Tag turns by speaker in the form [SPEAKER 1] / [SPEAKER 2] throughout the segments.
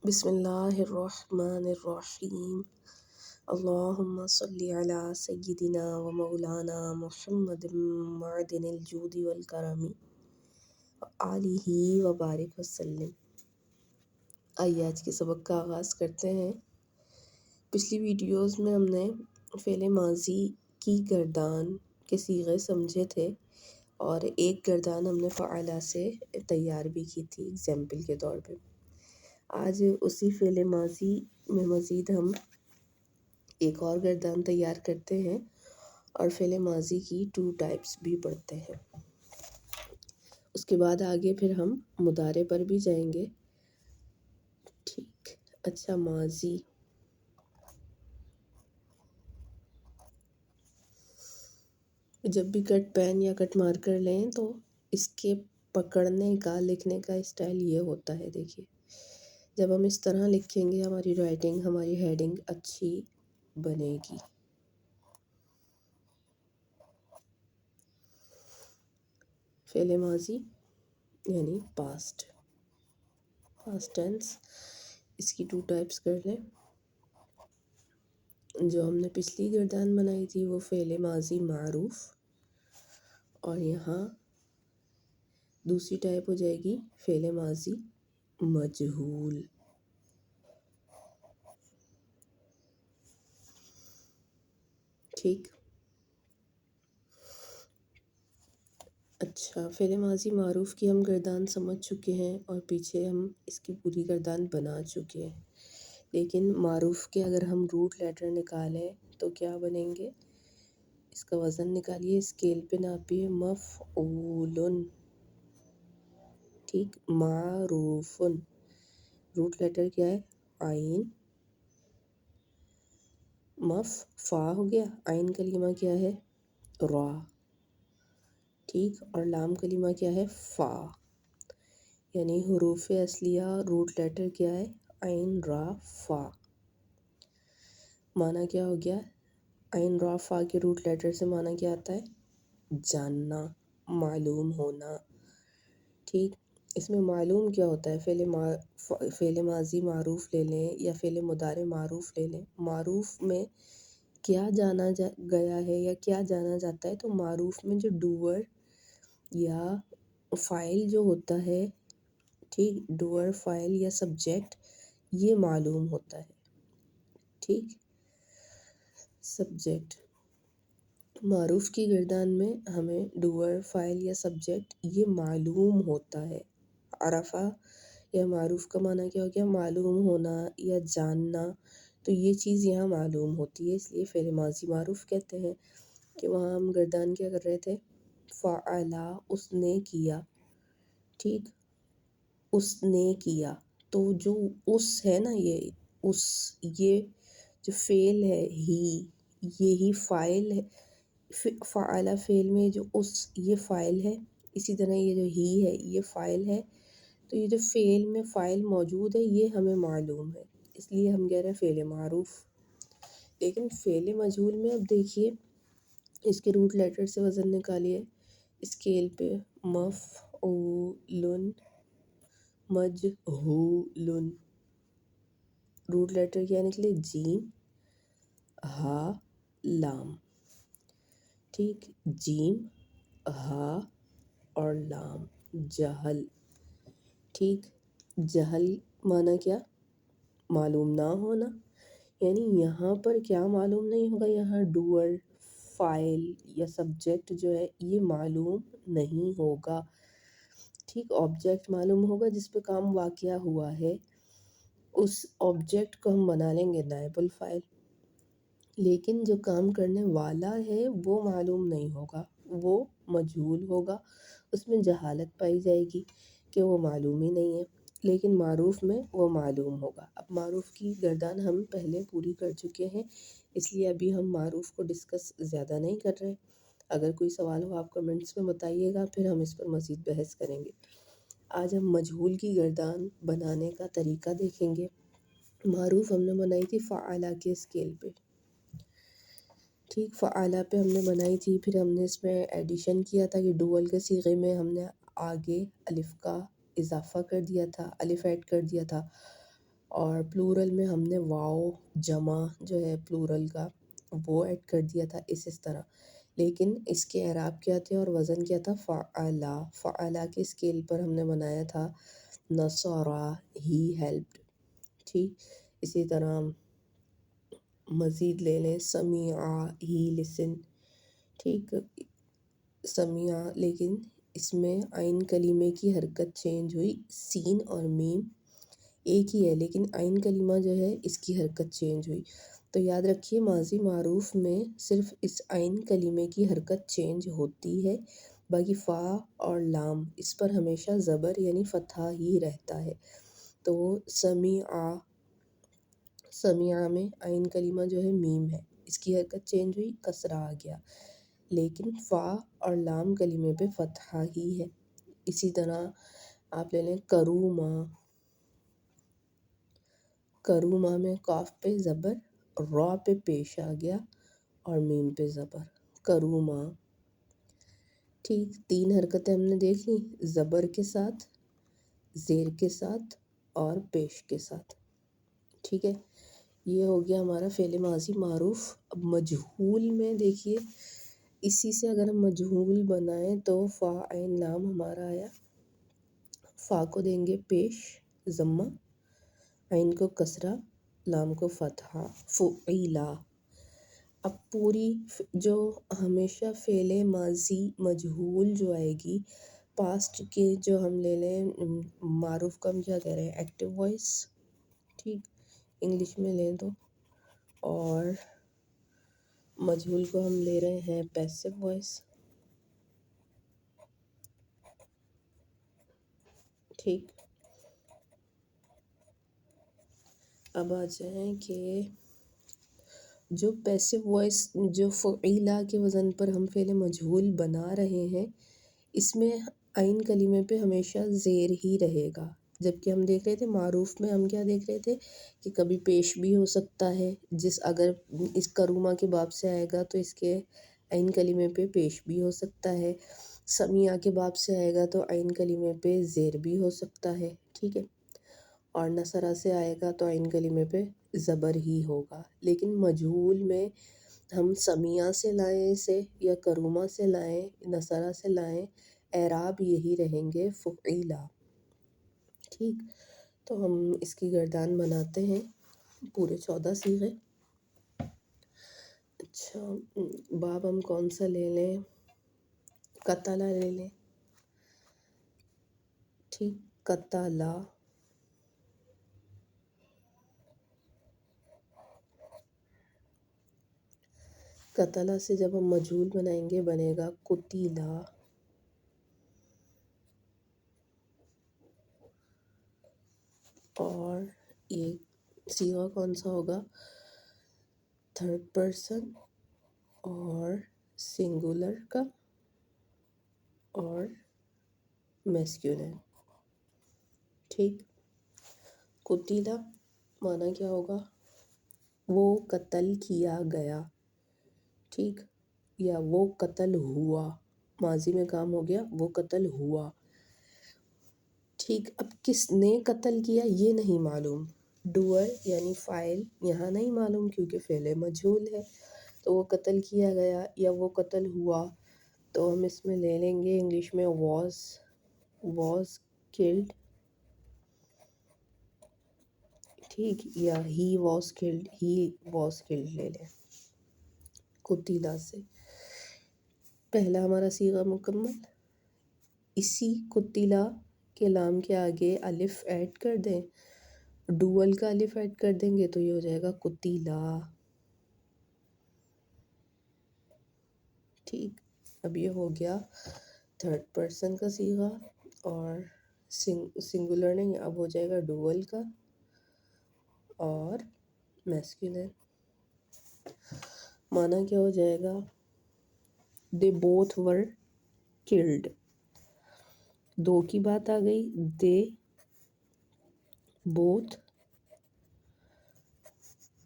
[SPEAKER 1] بسم اللہ الرحمن الرحیم اللہم صلی علی سیدنا و مولانا محمد معدن الجود والکرم آلہ و بارک وسلم۔ آئیے آج کے سبق کا آغاز کرتے ہیں۔ پچھلی ویڈیوز میں ہم نے فعل ماضی کی گردان کے صیغے سمجھے تھے اور ایک گردان ہم نے فعلہ سے تیار بھی کی تھی ایگزامپل کے طور پہ۔ آج اسی فعل ماضی میں مزید ہم ایک اور گردان تیار کرتے ہیں اور فعل ماضی کی 2 ٹائپس بھی پڑھتے ہیں۔ اس کے بعد آگے پھر ہم مضارع پر بھی جائیں گے۔ ٹھیک، اچھا، ماضی جب بھی کٹ پین یا کٹ مارکر لیں تو اس کے پکڑنے کا لکھنے کا اسٹائل یہ ہوتا ہے۔ دیکھیے، جب ہم اس طرح لکھیں گے ہماری رائٹنگ، ہماری ہیڈنگ اچھی بنے گی۔ فعل ماضی یعنی پاسٹ ٹینس، اس کی 2 ٹائپس کر لیں۔ جو ہم نے پچھلی گردان بنائی تھی وہ فعل ماضی معروف، اور یہاں دوسری ٹائپ ہو جائے گی فعل ماضی مجہول۔ ٹھیک، اچھا، فعل ماضی معروف کی ہم گردان سمجھ چکے ہیں اور پیچھے ہم اس کی پوری گردان بنا چکے ہیں، لیکن معروف کے اگر ہم روٹ لیٹر نکالیں تو کیا بنیں گے؟ اس کا وزن نکالیے، اسکیل پہ ناپیے، مفعول۔ ٹھیک، معروف، روٹ لیٹر کیا ہے؟ عین، فا ہو گیا، عین کلمہ کیا ہے؟ را۔ ٹھیک، اور لام کلمہ کیا ہے؟ فا، یعنی حروف اصلیہ روٹ لیٹر کیا ہے؟ عین را فا۔ معنی کیا ہو گیا؟ عین را فا کے روٹ لیٹر سے معنی کیا آتا ہے؟ جاننا، معلوم ہونا۔ ٹھیک، اس میں معلوم کیا ہوتا ہے؟ فعل ماضی معروف لے لیں یا فعل مضارع معروف لے لیں، معروف میں کیا جانا گیا ہے یا کیا جانا جاتا ہے؟ تو معروف میں جو ڈوور یا فاعل جو ہوتا ہے، ٹھیک، ڈوور، فاعل یا سبجیکٹ، یہ معلوم ہوتا ہے۔ ٹھیک، سبجیکٹ معروف کی گردان میں ہمیں ڈوور، فاعل یا سبجیکٹ یہ معلوم ہوتا ہے۔ عرفہ یا معروف کا معنی کیا ہو گیا؟ معلوم ہونا یا جاننا، تو یہ چیز یہاں معلوم ہوتی ہے، اس لیے فعل ماضی معروف کہتے ہیں۔ کہ وہاں ہم گردان کیا کر رہے تھے؟ فعلا، اس نے کیا۔ ٹھیک، اس نے کیا، تو جو اس ہے نا، یہ جو فعل ہے ہی، یہی فاعل ہے۔ فعلا فعل میں جو اس، یہ فاعل ہے، اسی طرح یہ جو ہی ہے یہ فاعل ہے، تو یہ جو فعل میں فاعل موجود ہے یہ ہمیں معلوم ہے، اس لیے ہم کہہ رہے ہیں فعل معروف۔ لیکن فعل مجہول میں اب دیکھیے، اس کے روٹ لیٹر سے وزن نکالیے، اسکیل پہ، مفعول، مجہول، روٹ لیٹر کیا نکلے؟ جیم، ہا، لام۔ ٹھیک، جیم، ہا اور لام، جہل۔ ٹھیک، جہل معنی کیا؟ معلوم نہ ہونا، یعنی یہاں پر کیا معلوم نہیں ہوگا؟ یہاں ڈوور، فاعل یا سبجیکٹ جو ہے یہ معلوم نہیں ہوگا۔ ٹھیک، آبجیکٹ معلوم ہوگا جس پہ کام واقعہ ہوا ہے، اس آبجیکٹ کو ہم بنا لیں گے نائب الفاعل، لیکن جو کام کرنے والا ہے وہ معلوم نہیں ہوگا، وہ مجہول ہوگا، اس میں جہالت پائی جائے گی کہ وہ معلوم ہی نہیں ہے۔ لیکن معروف میں وہ معلوم ہوگا۔ اب معروف کی گردان ہم پہلے پوری کر چکے ہیں، اس لیے ابھی ہم معروف کو ڈسکس زیادہ نہیں کر رہے۔ اگر کوئی سوال ہو آپ کمنٹس میں بتائیے گا، پھر ہم اس پر مزید بحث کریں گے۔ آج ہم مجہول کی گردان بنانے کا طریقہ دیکھیں گے۔ معروف ہم نے بنائی تھی فعلا کے اسکیل پہ۔ ٹھیک، فعلا پہ ہم نے بنائی تھی، پھر ہم نے اس میں ایڈیشن کیا تھا کہ ڈوول کے صیغے میں ہم نے آگے الف کا اضافہ کر دیا تھا، الف ایڈ کر دیا تھا، اور پلورل میں ہم نے واو جمع جو ہے پلورل کا وہ ایڈ کر دیا تھا اس طرح. لیکن اس کے اعراب کیا تھے اور وزن کیا تھا؟ فعلا. فعلا کے اسکیل پر ہم نے بنایا تھا نصارا ہی ہیلپڈ. ٹھیک اسی طرح مزید لے لیں سمیعا ہی لسن. ٹھیک سمیعا لیکن اس میں عین کلمے کی حرکت چینج ہوئی. سین اور میم ایک ہی ہے لیکن عین کلمہ جو ہے اس کی حرکت چینج ہوئی. تو یاد رکھیے ماضی معروف میں صرف اس عین کلمے کی حرکت چینج ہوتی ہے، باقی فا اور لام اس پر ہمیشہ زبر یعنی فتحہ ہی رہتا ہے. تو سمیعا، سمیعا میں عین کلمہ جو ہے میم ہے، اس کی حرکت چینج ہوئی، کسرہ آ گیا، لیکن فا اور لام کلمے پہ فتحہ ہی ہے. اسی طرح آپ لے لیں کروما. کروما میں قاف پہ زبر، را پہ پیش آ گیا اور میم پہ زبر. کروما. ٹھیک 3 حرکتیں ہم نے دیکھ لیں، زبر کے ساتھ، زیر کے ساتھ اور پیش کے ساتھ. ٹھیک ہے، یہ ہو گیا ہمارا فعل ماضی معروف. اب مجہول میں دیکھیے، اسی سے اگر ہم مجہول بنائیں تو فا عین لام ہمارا آیا. فا کو دیں گے پیش ضمہ، عین کو کسرہ، لام کو فتحہ. فعیلا. اب پوری جو ہمیشہ فعل ماضی مجہول جو آئے گی، پاسٹ کے جو ہم لے لیں معروف کا ہم کیا کہہ رہے ہیں؟ Active voice. ٹھیک انگلش میں لیں تو، اور مجہول کو ہم لے رہے ہیں پیسو وائس. ٹھیک اب آ جائیں کہ جو پیسو وائس جو فعیلا کے وزن پر ہم فعل مجہول بنا رہے ہیں، اس میں عین کلمے پہ ہمیشہ زیر ہی رہے گا. جبکہ ہم دیکھ رہے تھے معروف میں ہم کیا دیکھ رہے تھے کہ کبھی پیش بھی ہو سکتا ہے، جس اگر اس کروما کے باب سے آئے گا تو اس کے عین کلمے پہ پیش بھی ہو سکتا ہے. سمیعہ کے باب سے آئے گا تو عین کلمے پہ زیر بھی ہو سکتا ہے. ٹھیک ہے، اور نصرہ سے آئے گا تو عین کلمے پہ زبر ہی ہوگا. لیکن مجہول میں ہم سمیعہ سے لائیں اسے یا کروما سے لائیں، نصرہ سے لائیں، اعراب یہی رہیں گے فعیلا. ٹھیک تو ہم اس کی گردان بناتے ہیں پورے 14 صیغے. اچھا باب ہم کون سا لے لیں؟ قتلہ لے لیں. ٹھیک قتلہ. قتلہ سے جب ہم مجہول بنائیں گے بنے گا قتیلہ. اور یہ صیغہ کون سا ہوگا؟ 3rd پرسن اور سنگولر کا اور میسکولن. ٹھیک قتیلہ معنی کیا ہوگا؟ وہ قتل کیا گیا. ٹھیک یا وہ قتل ہوا، ماضی میں کام ہو گیا، وہ قتل ہوا. ٹھیک اب کس نے قتل کیا یہ نہیں معلوم، ڈوئر یعنی فاعل یہاں نہیں معلوم کیونکہ فعل مجہول ہے. تو وہ قتل کیا گیا یا وہ قتل ہوا، تو ہم اس میں لے لیں گے انگلش میں واز کلڈ. ٹھیک یا ہی واز کلڈ لے لیں قتیلہ سے. پہلا ہمارا صیغہ مکمل. اسی قتیلہ کے لام کے آگے الف ایڈ کر دیں، ڈوئل کا الف ایڈ کر دیں گے تو یہ ہو جائے گا قتیلہ. ٹھیک اب یہ ہو گیا 3rd پرسن کا صیغہ، اور سنگولر نہیں اب ہو جائے گا ڈوئل کا اور میسکولن. معنی کیا ہو جائے گا؟ They both were killed. دو کی بات آ گئی، دے بوتھ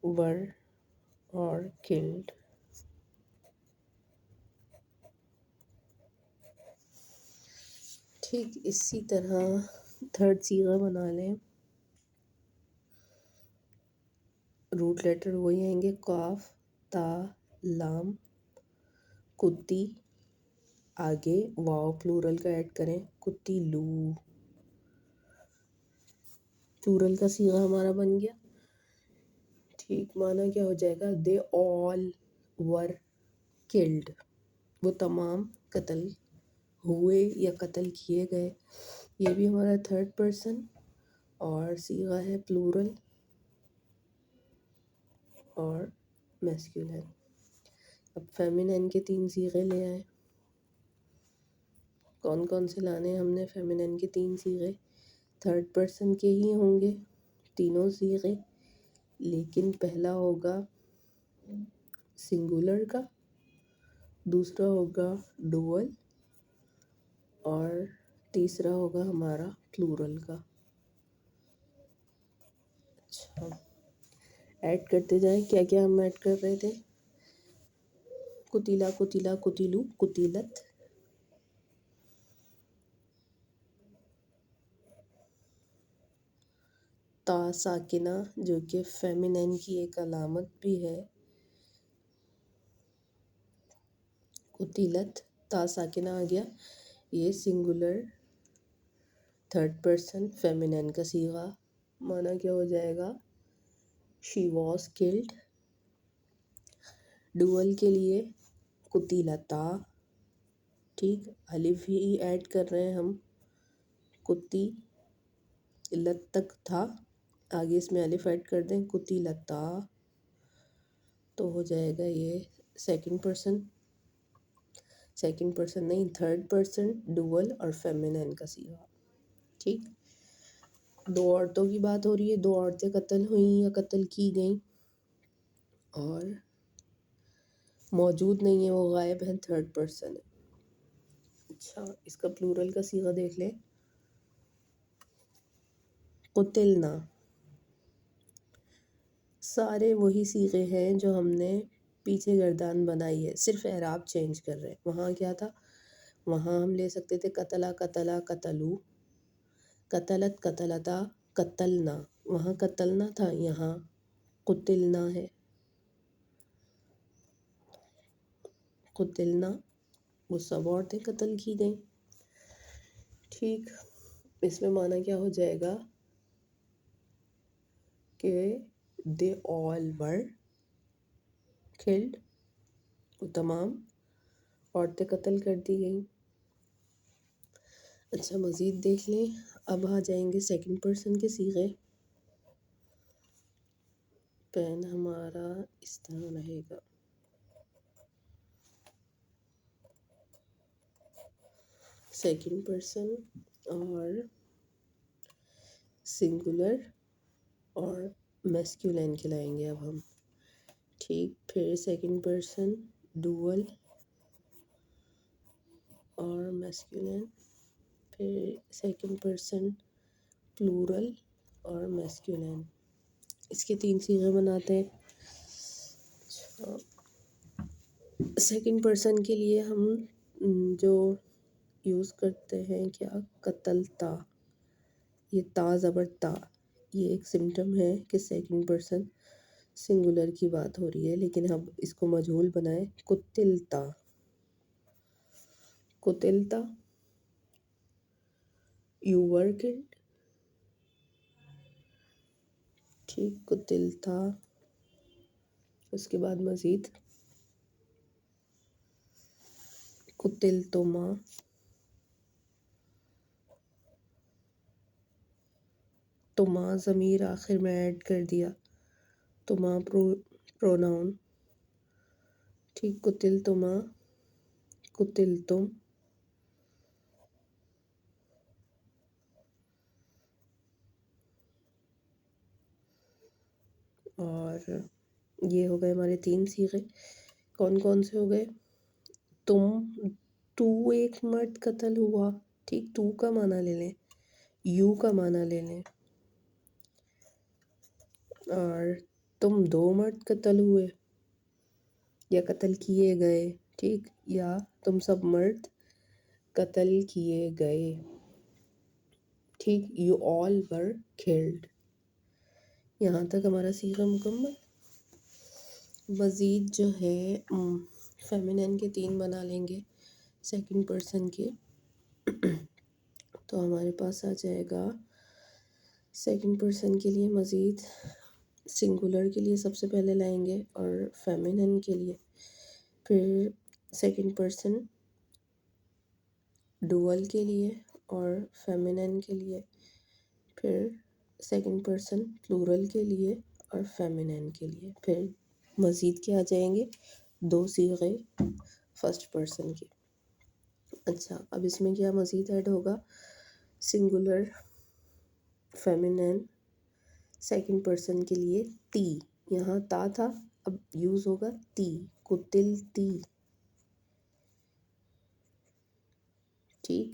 [SPEAKER 1] ور اور کلڈ. ٹھیک اسی طرح 3rd صیغہ بنا لیں روٹ لیٹر وہی آئیں گے، قاف، تا، لام، کتی، آگے واو پلورل کا ایڈ کریں، کتی لو، پلورل کا صیغہ ہمارا بن گیا. ٹھیک، معنی کیا ہو جائے گا؟ دے آل ور کلڈ، وہ تمام قتل ہوئے یا قتل کیے گئے. یہ بھی ہمارا تھرڈ پرسن اور صیغہ ہے پلورل اور میسکولین. اب فیمینین کے 3 صیغے لے آئیں. کون کون سے لانے ہیں ہم نے فیمینین کے 3 صیغے؟ تھرڈ پرسن کے ہی ہوں گے تینوں صیغے، لیکن پہلا ہوگا سنگولر کا، دوسرا ہوگا ڈوول اور تیسرا ہوگا ہمارا پلورل کا. اچھا، ایڈ کرتے جائیں. کیا کیا ہم ایڈ کر رہے تھے؟ قتیلا، قتیلا، قتیلو، قتیلت. تا ساکنہ جو کہ فیمینین کی ایک علامت بھی ہے، قتیلت، تا ساکنہ آ گیا. یہ سنگولر تھرڈ پرسن فیمینین کا صیغہ. معنی کیا ہو جائے گا؟ She was killed. ڈوول کے لیے قتیلتا، ٹھیک، الف ہی ایڈ کر رہے ہیں ہم. کتی لت تک تھا، آگے اس میں الف ایڈ کر دیں، قتیلتا، تو ہو جائے گا یہ سیکنڈ پرسن نہیں، تھرڈ پرسن ڈوول اور فیمینین کا صیغہ. ٹھیک، 2 عورتوں کی بات ہو رہی ہے، 2 عورتیں قتل ہوئیں یا قتل کی گئیں اور موجود نہیں ہیں، وہ غائب ہیں، تھرڈ پرسن ہے. اچھا، اس کا پلورل کا صیغہ دیکھ لیں. قتلنا. سارے وہی صیغے ہیں جو ہم نے پیچھے گردان بنائی ہے، صرف اعراب چینج کر رہے ہیں. وہاں کیا تھا؟ وہاں ہم لے سکتے تھے قتلا، قتلا، قتلو، قتلت، قتلتا، قتلنا. وہاں قتلنا تھا، یہاں قتلنا ہے. قتلنا، وہ سب عورتیں قتل کی گئیں. ٹھیک، اس میں معنی کیا ہو جائے گا کہ دے آل ور کلڈ، وہ تمام عورتیں قتل کر دی گئیں. اچھا، مزید دیکھ لیں. اب آ جائیں گے سیکنڈ پرسن کے صیغے. پین ہمارا اس طرح رہے گا. سیکنڈ پرسن اور سنگولر اور میسکولین کھلائیں گے اب ہم. ٹھیک، پھر سیکنڈ پرسن ڈوول اور میسکولین، پھر سیکنڈ پرسن پلورل اور میسکولین. اس کے 3 صیغے بناتے ہیں. اچھا، سیکنڈ پرسن کے لیے ہم جو یوز کرتے ہیں کیا؟ قتلتا. یہ تا زبر تا، یہ ایک سمٹم ہے کہ سیکنڈ پرسن سنگولر کی بات ہو رہی ہے، لیکن اب اس کو مجہول بنائیں. قتلتا، قتلتا، یو ور کلڈ. ٹھیک، قتلتا. اس کے بعد مزید قتلتما، تما ضمیر آخر میں ایڈ کر دیا، تما پروناؤن. ٹھیک، قتلتما، قتلتم. اور یہ ہو گئے ہمارے 3 صیغے. کون کون سے ہو گئے؟ تو ایک مرد قتل ہوا. ٹھیک، تو کا معنی لے لیں، یو کا معنی لے لیں. اور تم 2 مرد قتل ہوئے یا قتل کیے گئے. ٹھیک، یا تم سب مرد قتل کیے گئے. ٹھیک، یو آل ور کلڈ. یہاں تک ہمارا صیغہ مکمل. مزید جو ہے فیمینن کے 3 بنا لیں گے سیکنڈ پرسن کے. تو ہمارے پاس آ جائے گا سیکنڈ پرسن کے لیے مزید سنگولر کے لیے سب سے پہلے لائیں گے، اور فیمینن کے لیے پھر سیکنڈ پرسن ڈوول کے لیے، اور فیمینن کے لیے پھر سیکنڈ پرسن پلورل کے لیے اور فیمینن کے لیے. پھر مزید کیا آ جائیں گے 2 صیغے فرسٹ پرسن کے. اچھا، اب اس میں کیا مزید ایڈ ہوگا؟ سنگولر فیمینن سیکنڈ پرسن کے لیے تی، یہاں تا تھا، اب یوز ہوگا تی، قتل تی. ٹھیک،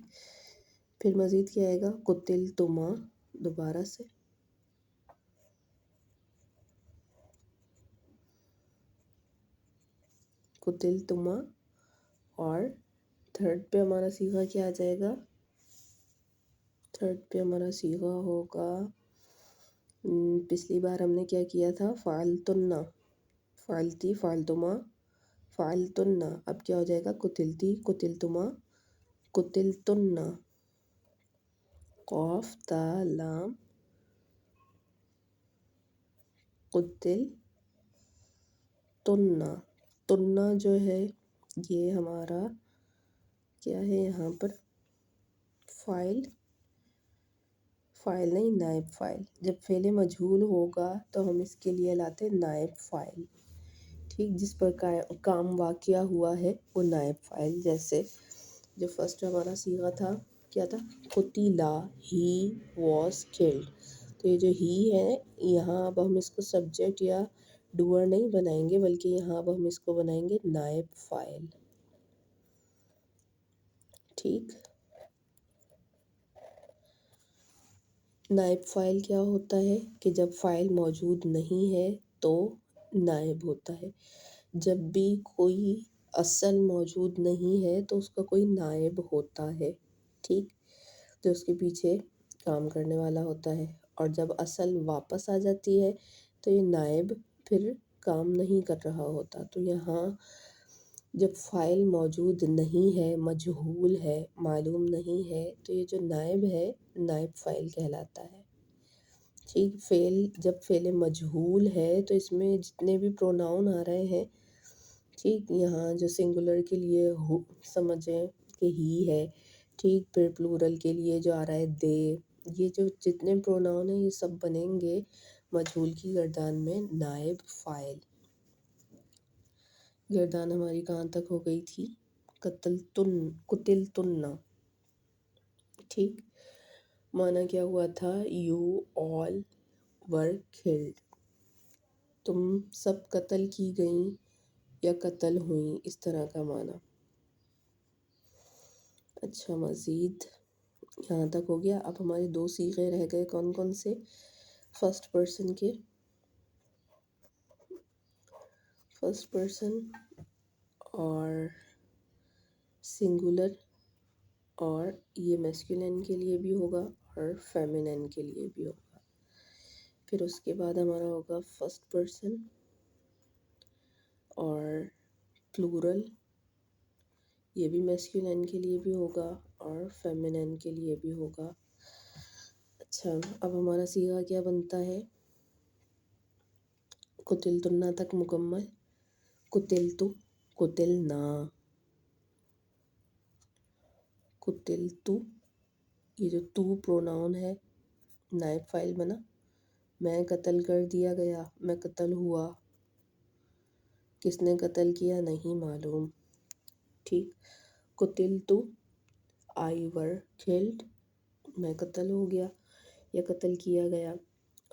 [SPEAKER 1] پھر مزید کیا آئے گا؟ قتل تما، دوبارہ سے قتل تما. اور تھرڈ پہ ہمارا صیغہ کیا آ جائے گا؟ تھرڈ پہ ہمارا صیغہ ہوگا، پچھلی بار ہم نے کیا کیا تھا؟ فعلتن، فعلتی، فعلتما، فعلتن. اب کیا ہو جائے گا؟ قتلتی، قتلتما، قتلتن. قاف تا لام قتل تننا. تننا جو ہے یہ ہمارا کیا ہے یہاں پر؟ فاعل، فاعل نہیں نائب فاعل. جب فعل مجہول ہوگا تو ہم اس کے لیے لاتے نائب فاعل. ٹھیک، جس پر کام واقعہ ہوا ہے وہ نائب فاعل. جیسے جو فرسٹ ہمارا صیغہ تھا کیا تھا؟ قتلا، ہی واز کلڈ. تو یہ جو ہی ہے یہاں اب ہم اس کو سبجیکٹ یا ڈوور نہیں بنائیں گے، بلکہ یہاں اب ہم اس کو بنائیں گے نائب فاعل. ٹھیک، نائب فاعل کیا ہوتا ہے کہ جب فاعل موجود نہیں ہے تو نائب ہوتا ہے. جب بھی کوئی اصل موجود نہیں ہے تو اس کا کوئی نائب ہوتا ہے. ٹھیک، جو اس کے پیچھے کام کرنے والا ہوتا ہے. اور جب اصل واپس آ جاتی ہے تو یہ نائب پھر کام نہیں کر رہا ہوتا. تو یہاں جب فاعل موجود نہیں ہے، مجہول ہے، معلوم نہیں ہے، تو یہ جو نائب ہے نائب فاعل کہلاتا ہے. ٹھیک، جب فعل مجہول ہے تو اس میں جتنے بھی پروناؤن آ رہے ہیں، ٹھیک، یہاں جو سنگولر کے لیے سمجھیں کہ ہی ہے، ٹھیک، پھر پلورل کے لیے جو آ رہا ہے دے، یہ جو جتنے پروناؤن ہیں یہ سب بنیں گے مجہول کی گردان میں نائب فاعل. گردان ہماری کہاں تک ہو گئی تھی؟ قتل تننا. ٹھیک، معنی کیا ہوا تھا؟ یو آل ور کلڈ، تم سب قتل کی گئیں یا قتل ہوئیں، اس طرح کا معنی. اچھا، مزید یہاں تک ہو گیا. اب ہمارے 2 صیغے رہ گئے، کون کون سے؟ فرسٹ پرسن کے، فرسٹ پرسن اور سنگولر، اور یہ میسکولین کے لیے بھی ہوگا اور فیمینن کے لیے بھی ہوگا. پھر اس کے بعد ہمارا ہوگا فرسٹ پرسن اور پلورل، یہ بھی میسکولین کے لیے بھی ہوگا اور فیمینن کے لیے بھی ہوگا. اچھا، اب ہمارا صیغہ کیا بنتا ہے؟ قتلتنا تک مکمل. قتلتو، قتلنا، قتلتو. یہ جو تو پروناؤن ہے نائب فاعل بنا. میں قتل کر دیا گیا، میں قتل ہوا، کس نے قتل کیا نہیں معلوم. ٹھیک، قتلتو، آئی ور کلڈ، میں قتل ہو گیا یا قتل کیا گیا.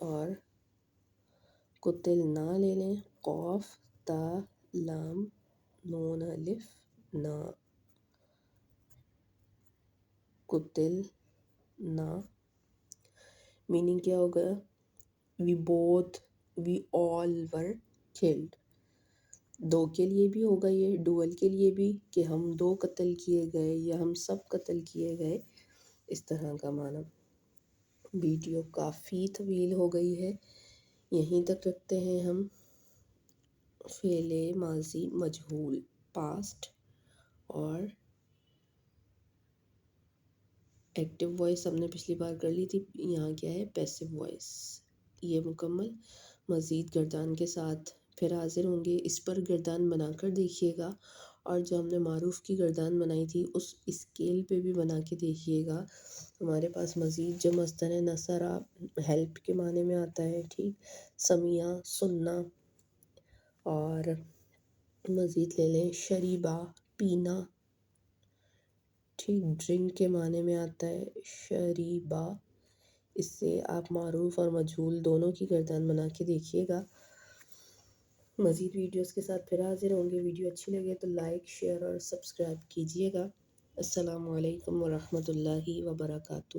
[SPEAKER 1] اور قتلنا لے لیں، قاف تا لام نون الف نا، قتلنا. میننگ کیا ہوگا؟ وی آل ور کلڈ. 2 کے لیے بھی ہوگا، یہ ڈوول کے لیے بھی، کہ ہم 2 قتل کیے گئے یا ہم سب قتل کیے گئے، اس طرح کا معنی. ویڈیو کافی طویل ہو گئی ہے، یہیں تک رکھتے ہیں ہم. فعل ماضی مجہول پاسٹ، اور ایکٹیو وائس ہم نے پچھلی بار کر لی تھی، یہاں کیا ہے پیسیو وائس۔ یہ مکمل مزید گردان کے ساتھ پھر حاضر ہوں گے، اس پر گردان بنا کر دیکھیے گا، اور جو ہم نے معروف کی گردان بنائی تھی اس اسکیل پہ بھی بنا کے دیکھیے گا۔ ہمارے پاس مزید جو مصدر ہے نصرہ ہیلپ کے معنی میں آتا ہے، ٹھیک، سمیع سننا، اور مزید لے لیں شریبہ پینا، ٹھیک، ڈرنک کے معنی میں آتا ہے شریبہ۔ اس سے آپ معروف اور مجہول دونوں کی گردان بنا کے دیکھیے گا۔ مزید ویڈیوز کے ساتھ پھر حاضر ہوں گے۔ ویڈیو اچھی لگے تو لائک شیئر اور سبسکرائب کیجیے گا۔ السلام علیکم ورحمۃ اللہ وبرکاتہ۔